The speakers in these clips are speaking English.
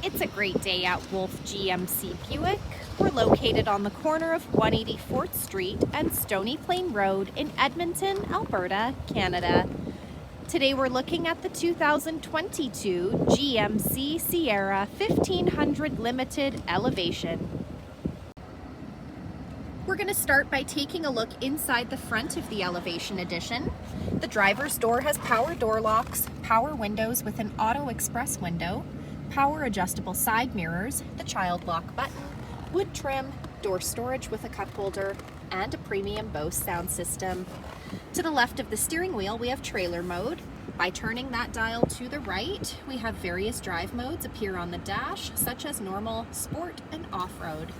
It's a great day at Wolfe GMC Buick. We're located on the corner of 184th Street and Stony Plain Road in Edmonton, Alberta, Canada. Today we're looking at the 2022 GMC Sierra 1500 Limited Elevation. We're going to start by taking a look inside the front of the Elevation Edition. The driver's door has power door locks, power windows with an auto express window, power adjustable side mirrors, the child lock button, wood trim, door storage with a cup holder, and a premium Bose sound system. To the left of the steering wheel, we have trailer mode. By turning that dial to the right, we have various drive modes appear on the dash, such as normal, sport, and off-road.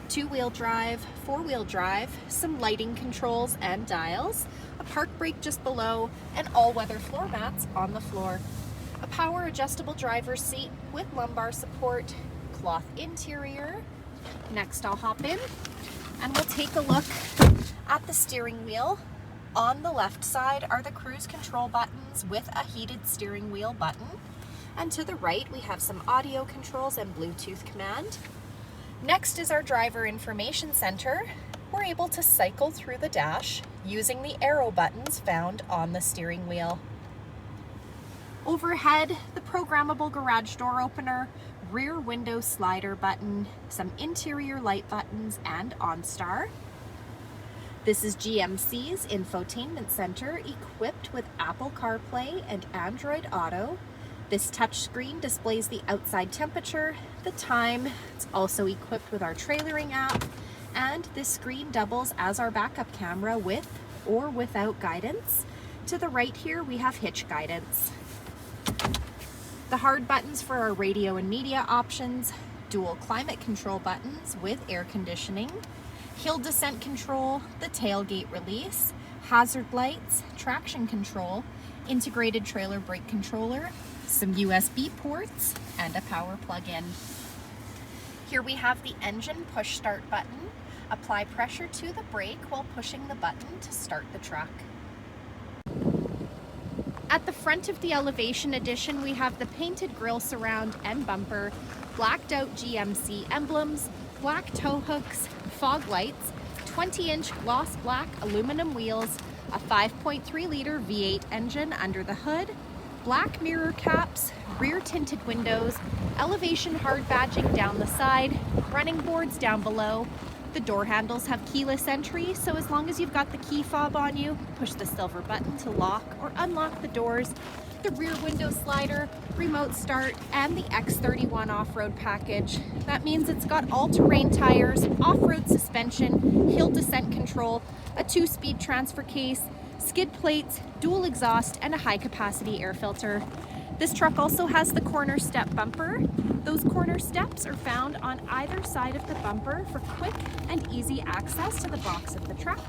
Two-wheel drive, four-wheel drive, some lighting controls and dials, a park brake just below, and all-weather floor mats on the floor. A power adjustable driver's seat with lumbar support, cloth interior. Next I'll hop in and we'll take a look at the steering wheel. On the left side are the cruise control buttons with a heated steering wheel button. And to the right we have some audio controls and Bluetooth command. Next is our driver information center. We're able to cycle through the dash using the arrow buttons found on the steering wheel. Overhead, the programmable garage door opener, rear window slider button, some interior light buttons, and OnStar. This is GMC's Infotainment Center, equipped with Apple CarPlay and Android Auto. This touchscreen displays the outside temperature, the time. It's also equipped with our trailering app, and this screen doubles as our backup camera with or without guidance. To the right here, we have hitch guidance. The hard buttons for our radio and media options, dual climate control buttons with air conditioning, hill descent control, the tailgate release, hazard lights, traction control, integrated trailer brake controller, some USB ports, and a power plug-in. Here we have the engine push start button. Apply pressure to the brake while pushing the button to start the truck. At the front of the Elevation Edition, we have the painted grille surround and bumper, blacked out GMC emblems, black tow hooks, fog lights, 20-inch gloss black aluminum wheels, a 5.3-liter V8 engine under the hood, black mirror caps, rear tinted windows, Elevation hard badging down the side, running boards down below. The door handles have keyless entry, so as long as you've got the key fob on you, push the silver button to lock or unlock the doors. The rear window slider, remote start, and the X31 Offroad package. That means it's got all-terrain tires, off-road suspension, hill descent control, a 2-speed transfer case, skid plates, dual exhaust, and a high-capacity air filter. This truck also has the CornerStep bumper. Those corner steps are found on either side of the bumper for quick and easy access to the box of the truck.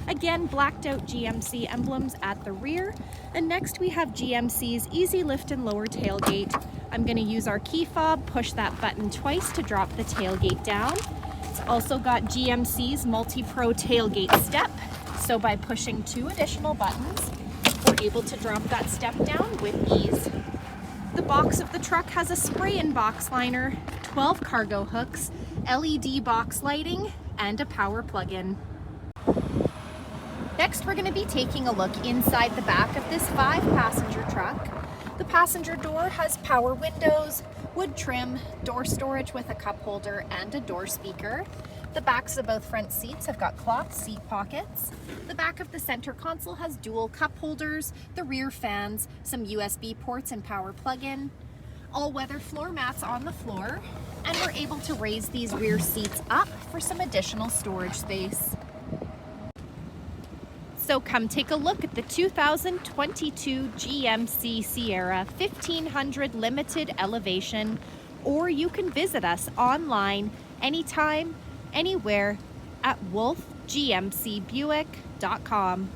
Again, blacked out GMC emblems at the rear. And next we have GMC's easy lift and lower tailgate. I'm going to use our key fob, push that button twice to drop the tailgate down. It's also got GMC's MultiPro tailgate step. So by pushing 2 additional buttons, we're able to drop that step down with ease. The box of the truck has a spray-in box liner, 12 cargo hooks, LED box lighting, and a power plug-in. Next, we're going to be taking a look inside the back of this 5-passenger truck. The passenger door has power windows, wood trim, door storage with a cup holder, and a door speaker. The backs of both front seats have got cloth seat pockets. The back of the center console has dual cup holders, the rear fans, some USB ports and power plug-in, all-weather floor mats on the floor, and we're able to raise these rear seats up for some additional storage space. So come take a look at the 2022 GMC Sierra 1500 Limited Elevation, or you can visit us online anytime, anywhere at wolfegmcbuick.com.